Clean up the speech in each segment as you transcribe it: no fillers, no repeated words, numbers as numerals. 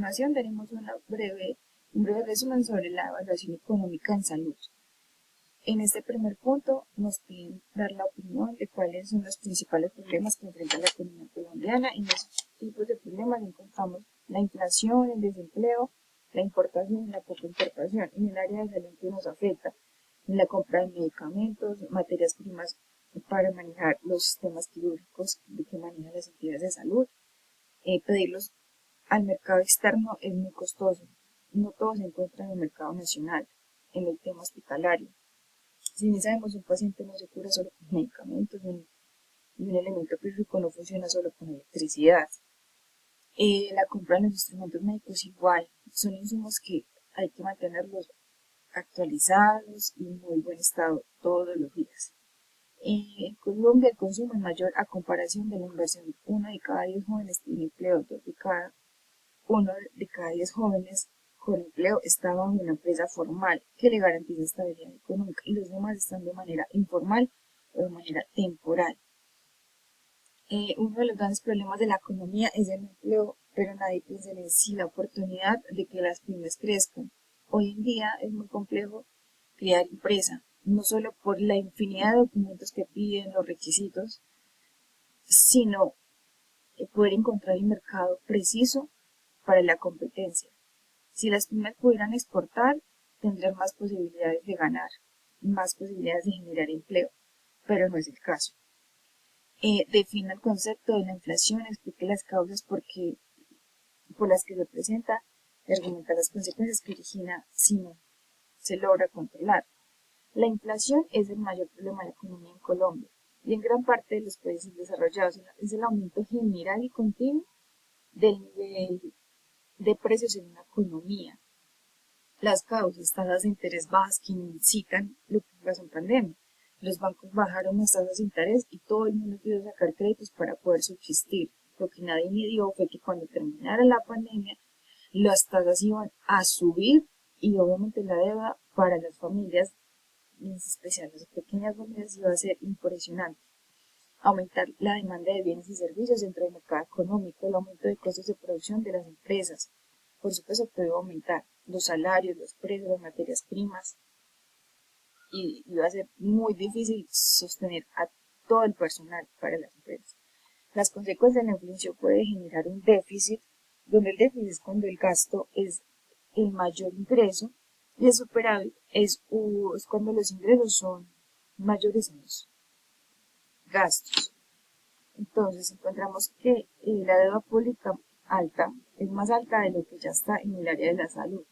continuación daremos un breve resumen sobre la evaluación económica en salud. En este primer punto nos piden dar la opinión de cuáles son los principales problemas que enfrenta la economía colombiana. En esos tipos de problemas encontramos la inflación, el desempleo, la importación y la poca importación. En el área de salud que nos afecta, en la compra de medicamentos, materias primas para manejar los sistemas quirúrgicos que manejan las entidades de salud. Pedirlos al mercado externo es muy costoso. No todo se encuentra en el mercado nacional, en el tema hospitalario. Si bien sabemos, un paciente no se cura solo con medicamentos y un elemento quirúrgico no funciona solo con electricidad. La compra de los instrumentos médicos igual, son insumos que hay que mantenerlos actualizados y en muy buen estado todos los días. En Colombia el consumo es mayor a comparación de la inversión. 1 de cada 10 jóvenes tiene empleo, 1 de cada 10 jóvenes con empleo está bajo una empresa formal que le garantiza estabilidad económica y los demás están de manera informal o de manera temporal. Uno de los grandes problemas de la economía es el empleo, pero nadie piensa en sí la oportunidad de que las pymes crezcan. Hoy en día es muy complejo crear empresa, no solo por la infinidad de documentos que piden, los requisitos, sino poder encontrar el mercado preciso para la competencia. Si las pymes pudieran exportar, tendrían más posibilidades de ganar, más posibilidades de generar empleo, pero no es el caso. Defina el concepto de la inflación, explique las causas por las que se presenta y argumenta las consecuencias que origina si no se logra controlar. La inflación es el mayor problema de la economía en Colombia y en gran parte de los países desarrollados. Es el aumento general y continuo del nivel de precios en una economía. Las causas, tasas de interés bajas que incitan lo que pasó en pandemia. Los bancos bajaron las tasas de interés y todo el mundo quiso sacar créditos para poder subsistir. Lo que nadie midió fue que cuando terminara la pandemia, las tasas iban a subir y obviamente la deuda para las familias, en especial las pequeñas familias, iba a ser impresionante. Aumentar la demanda de bienes y servicios dentro del mercado económico, el aumento de costos de producción de las empresas. Por supuesto que iba a aumentar los salarios, los precios, las materias primas y iba a ser muy difícil sostener a todo el personal para las empresas. Las consecuencias de la inflación puede generar un déficit, donde el déficit es cuando el gasto es el mayor ingreso y el superávit es cuando los ingresos son mayores en los gastos. Entonces encontramos que la deuda pública alta es más alta de lo que ya está en el área de la salud.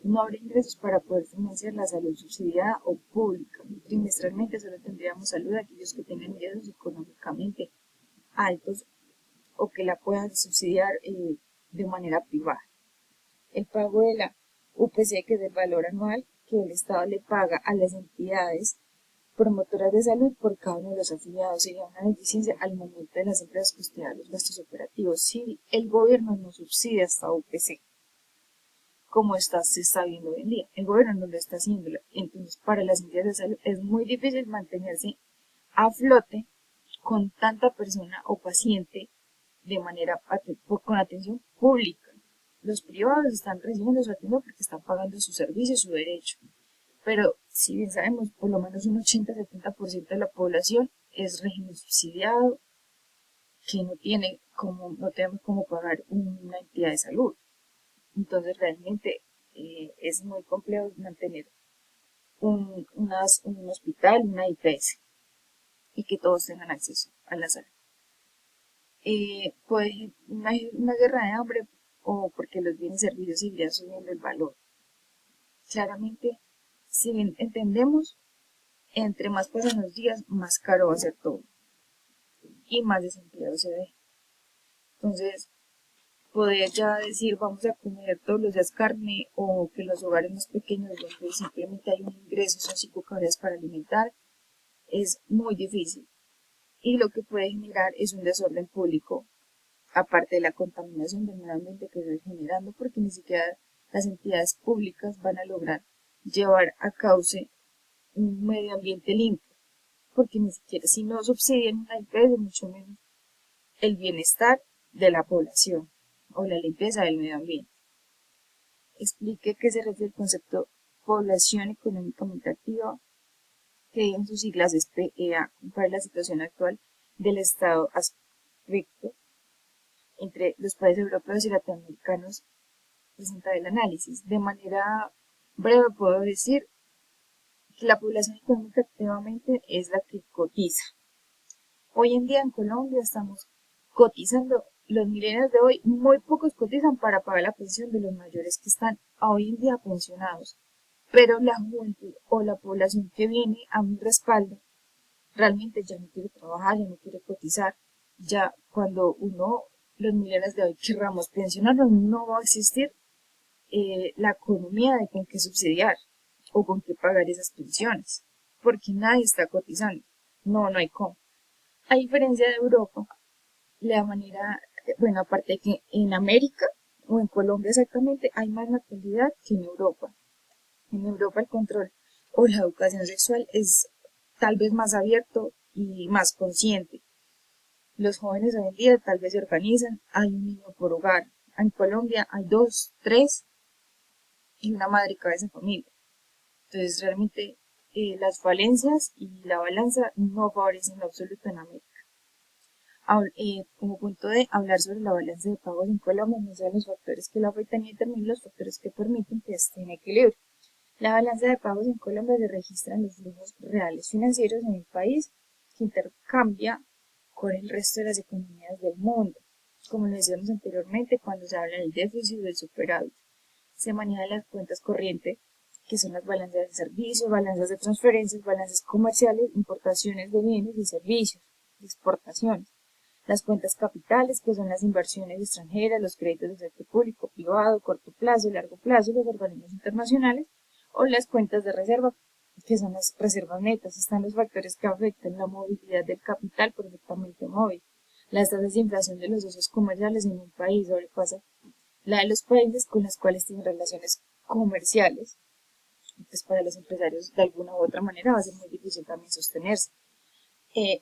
No habrá ingresos para poder financiar la salud subsidiada o pública. Trimestralmente solo tendríamos salud a aquellos que tengan ingresos económicamente altos o que la puedan subsidiar de manera privada. El pago de la UPC, que es el valor anual que el Estado le paga a las entidades promotoras de salud por cada uno de los afiliados, sería una deficiencia al momento de las empresas costear los gastos operativos si el gobierno no subsidia esta UPC, como se está viendo hoy en día. El gobierno no lo está haciendo, entonces para las entidades de salud es muy difícil mantenerse a flote con tanta persona o paciente de manera con atención pública. Los privados están recibiendo su atención porque están pagando su servicio, su derecho. Pero si bien sabemos, por lo menos un 80-70% de la población es régimen subsidiado, que no tenemos cómo pagar una entidad de salud. Entonces realmente es muy complejo mantener un hospital, una IPS, y que todos tengan acceso a la salud. Puede una guerra de hambre o porque los bienes y servicios seguirían subiendo el valor. Claramente, si bien entendemos, entre más pasan los días, más caro va a ser todo y más desempleo se ve. Entonces, poder ya decir vamos a comer todos los días carne o que los hogares más pequeños donde simplemente hay un ingreso, son 5 cabezas para alimentar, es muy difícil. Y lo que puede generar es un desorden público, aparte de la contaminación del medio ambiente que se está generando, porque ni siquiera las entidades públicas van a lograr llevar a cabo un medio ambiente limpio, porque ni siquiera si no subsidian una empresa, mucho menos el bienestar de la población o la limpieza del medio ambiente. explique qué se refiere el concepto población económicamente activa, que en sus siglas es PEA, compare la situación actual del Estado aspecto entre los países europeos y latinoamericanos. Presenta el análisis. De manera breve puedo decir que la población económica activamente es la que cotiza. Hoy en día en Colombia estamos cotizando, los millennials de hoy, muy pocos cotizan para pagar la pensión de los mayores que están hoy en día pensionados, pero la juventud o la población que viene a mi respaldo realmente ya no quiere trabajar, ya no quiere cotizar, ya cuando los millennials de hoy querramos pensionarnos, no va a existir la economía de con qué subsidiar o con qué pagar esas pensiones, porque nadie está cotizando, no hay cómo. A diferencia de Europa, la manera, bueno, aparte de que en América o en Colombia exactamente hay más natalidad que en Europa. En Europa el control o la educación sexual es tal vez más abierto y más consciente. Los jóvenes hoy en día tal vez se organizan, hay un niño por hogar. En Colombia hay dos, tres y una madre cabeza de familia. Entonces realmente las falencias y la balanza no favorecen en absoluto en América. Como punto de hablar sobre la balanza de pagos en Colombia, no son los factores que la afectan y determinan los factores que permiten que esté en equilibrio. La balanza de pagos en Colombia se registra en los flujos reales financieros en el país que intercambia con el resto de las economías del mundo. Como lo decíamos anteriormente, cuando se habla del déficit o del superávit, se manejan las cuentas corrientes, que son las balanzas de servicios, balanzas de transferencias, balanzas comerciales, importaciones de bienes y servicios, de exportaciones. Las cuentas capitales, que son las inversiones extranjeras, los créditos de sector público, privado, corto plazo, largo plazo, los organismos internacionales, o las cuentas de reserva, que son las reservas netas. Están los factores que afectan la movilidad del capital perfectamente móvil. Las tasas de inflación de los socios comerciales en un país sobrepasa la de los países con los cuales tienen relaciones comerciales. Pues para los empresarios de alguna u otra manera va a ser muy difícil también sostenerse.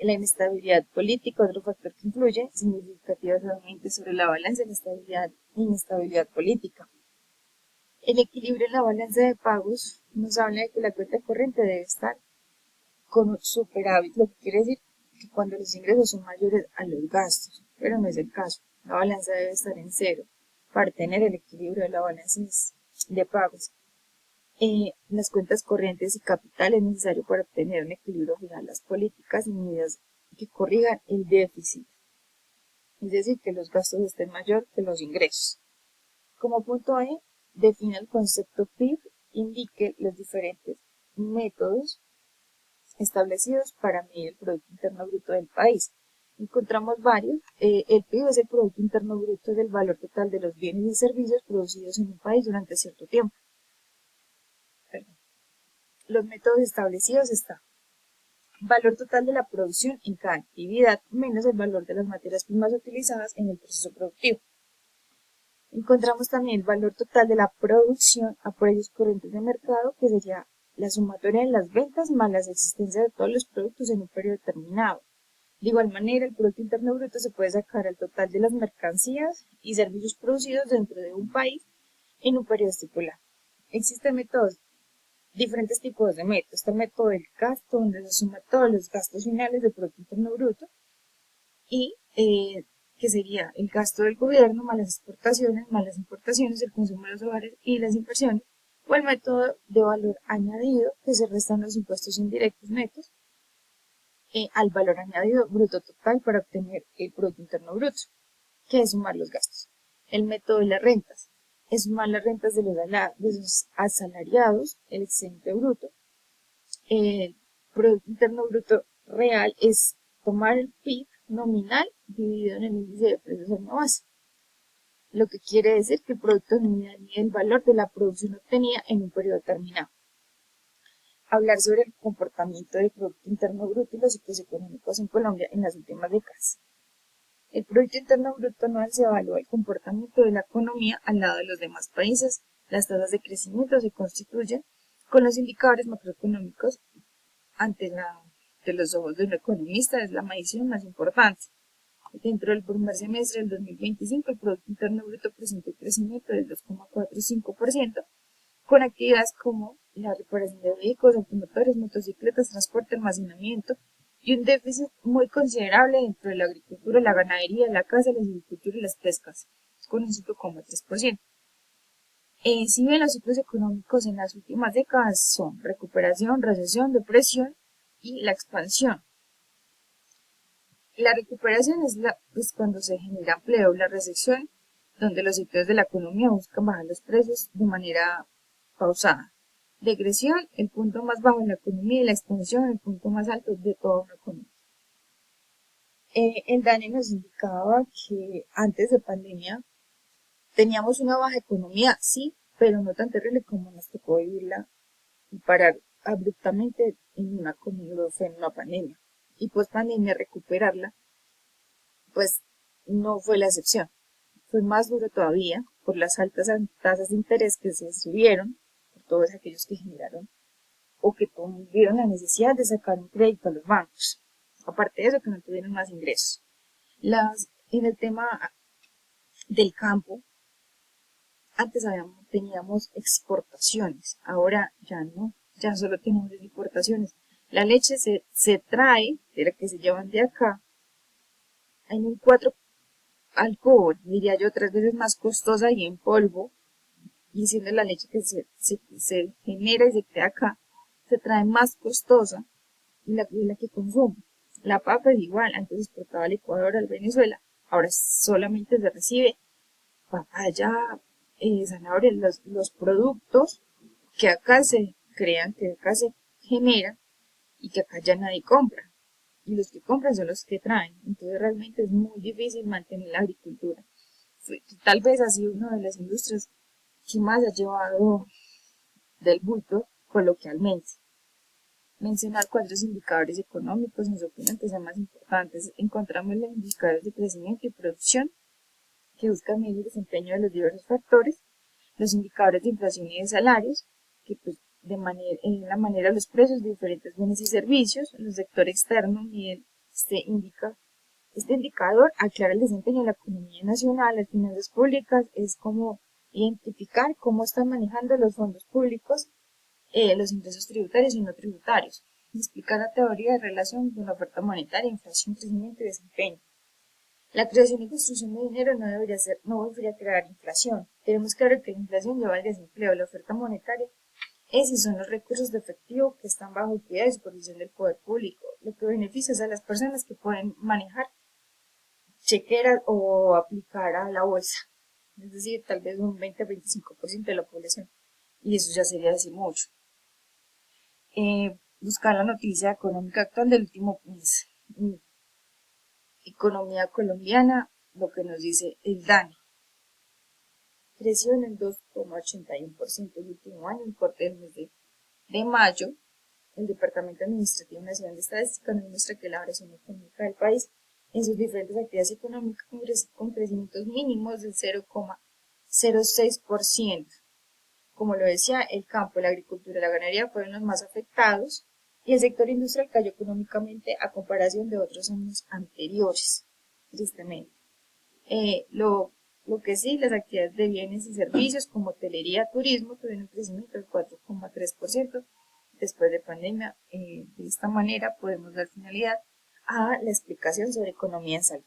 La inestabilidad política, otro factor que influye significativamente sobre la balanza de la estabilidad e inestabilidad política. El equilibrio en la balanza de pagos nos habla de que la cuenta corriente debe estar con un superávit, lo que quiere decir que cuando los ingresos son mayores a los gastos, pero no es el caso. La balanza debe estar en cero para tener el equilibrio de la balanza de pagos. Las cuentas corrientes y capital es necesario para obtener un equilibrio final las políticas y medidas que corrijan el déficit, es decir, que los gastos estén mayor que los ingresos. Como punto E, define el concepto PIB, indique los diferentes métodos establecidos para medir el Producto Interno Bruto del país. Encontramos varios. El PIB es el Producto Interno Bruto del valor total de los bienes y servicios producidos en un país durante cierto tiempo. Los métodos establecidos están valor total de la producción en cada actividad menos el valor de las materias primas utilizadas en el proceso productivo. Encontramos también el valor total de la producción a precios corrientes de mercado, que sería la sumatoria de las ventas más las existencias de todos los productos en un periodo determinado. De igual manera, el Producto Interno Bruto se puede sacar al total de las mercancías y servicios producidos dentro de un país en un periodo estipulado. Existen diferentes tipos de métodos. Está el método del gasto, donde se suma todos los gastos finales del Producto Interno Bruto, y que sería el gasto del gobierno más las exportaciones, más las importaciones, el consumo de los hogares y las inversiones, o el método de valor añadido, que se restan los impuestos indirectos netos al valor añadido bruto total para obtener el Producto Interno Bruto, que es sumar los gastos. El método de las rentas es sumar las rentas de los asalariados, el excedente bruto. El Producto Interno Bruto real es tomar el PIB nominal dividido en el índice de precios año base, lo que quiere decir que el producto nominal mide el valor de la producción obtenida en un periodo determinado. Hablar sobre el comportamiento del Producto Interno Bruto y los ciclos económicos en Colombia en las últimas décadas. El Producto Interno Bruto anual se evalúa el comportamiento de la economía al lado de los demás países. Las tasas de crecimiento se constituyen con los indicadores macroeconómicos ante los ojos de un economista. Es la medición más importante. Dentro del primer semestre del 2025, el Producto Interno Bruto presentó un crecimiento del 2,45%, con actividades como la reparación de vehículos, automotores, motocicletas, transporte, almacenamiento, y un déficit muy considerable dentro de la agricultura, la ganadería, la caza, la silvicultura y las pescas, con un 5,3%. Si bien los ciclos económicos en las últimas décadas son recuperación, recesión, depresión y la expansión. La recuperación es cuando se genera empleo, la recesión, donde los sectores de la economía buscan bajar los precios de manera pausada. Degresión, el punto más bajo en la economía, y la expansión, el punto más alto de toda una economía. El DANE nos indicaba que antes de pandemia teníamos una baja economía, sí, pero no tan terrible como nos tocó vivirla y parar abruptamente como lo fue en una pandemia. Y post pandemia recuperarla, pues no fue la excepción. Fue más duro todavía por las altas tasas de interés que se subieron, por todos aquellos que generaron o que tuvieron la necesidad de sacar un crédito a los bancos. Aparte de eso, que no tuvieron más ingresos. En el tema del campo, antes teníamos exportaciones, ahora ya no, ya solo tenemos importaciones. La leche se trae, de la que se llevan de acá, en un 4 algo, diría yo, 3 veces más costosa y en polvo, y siendo la leche que se genera y se crea acá, se trae más costosa y la que consumo. La papa es igual, antes exportaba al Ecuador, al Venezuela, ahora solamente se recibe papaya, zanahoria, los productos que acá se crean, que acá se generan y que acá ya nadie compra. Y los que compran son los que traen. Entonces realmente es muy difícil mantener la agricultura. Tal vez ha sido una de las industrias que más ha llevado del bulto coloquialmente. Mencionar cuatro indicadores económicos en su opinión que son más importantes. Encontramos los indicadores de crecimiento y producción que buscan medir el desempeño de los diversos factores, los indicadores de inflación y de salarios, que pues en la manera los precios de diferentes bienes y servicios, el sector externo mide este indicador aclara el desempeño de la economía nacional, las finanzas públicas, es como identificar cómo están manejando los fondos públicos, los ingresos tributarios y no tributarios. Explicar la teoría de relación con la oferta monetaria, inflación, crecimiento y desempeño. La creación y construcción de dinero no debería crear inflación. Tenemos claro que la inflación lleva al desempleo. La oferta monetaria es y son los recursos de efectivo que están bajo cuidado y supervisión del poder público, lo que beneficia es a las personas que pueden manejar chequeras o aplicar a la bolsa. Es decir, tal vez un 20-25% de la población. Y eso ya sería decir mucho. Buscar la noticia económica actual del último mes. Economía colombiana, lo que nos dice el DANE. Creció en el 2,81% el último año, el corte del mes de mayo. El Departamento Administrativo Nacional de Estadística nos muestra que la variación económica del país en sus diferentes actividades económicas con crecimientos mínimos del 0,06%. Como lo decía, el campo, la agricultura y la ganadería fueron los más afectados y el sector industrial cayó económicamente a comparación de otros años anteriores, tristemente. Lo que sí, las actividades de bienes y servicios como hotelería, turismo tuvieron un crecimiento del 4,3% después de pandemia. De esta manera podemos dar finalidad a la explicación sobre economía en salud.